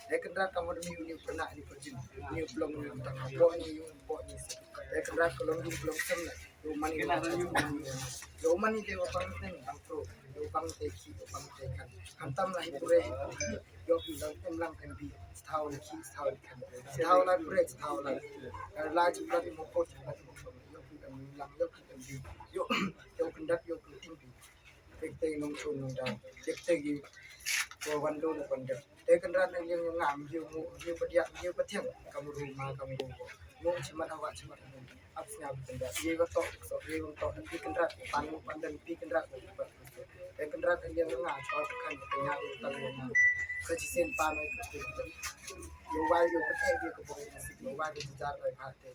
Ekandra kamu ni pernah ni pergi ni belum ni tang bo ni ekandra kalau ni belum semla yo mani dewa pangten bangkro yo pang teki yo pang tekan hantam lah pure yo bilang temlang kan bi setahun kan setahun lah pure setahun lah lagi berarti mau pot yo bilang yo kan bi yo kendak yo tinggi ekte nong chun nong da ekte gi ko wando no wando ekandra yang ngam yo pedia yo petiang kamu rumah kamu mo cimat awak cimat absnya benda ye to so ye to pi kendra panu pandan pi kendra kendra yang ngam so kan tanya utang na kecisen panu yo wal yo pete ye ko yo wal yo jar bai khate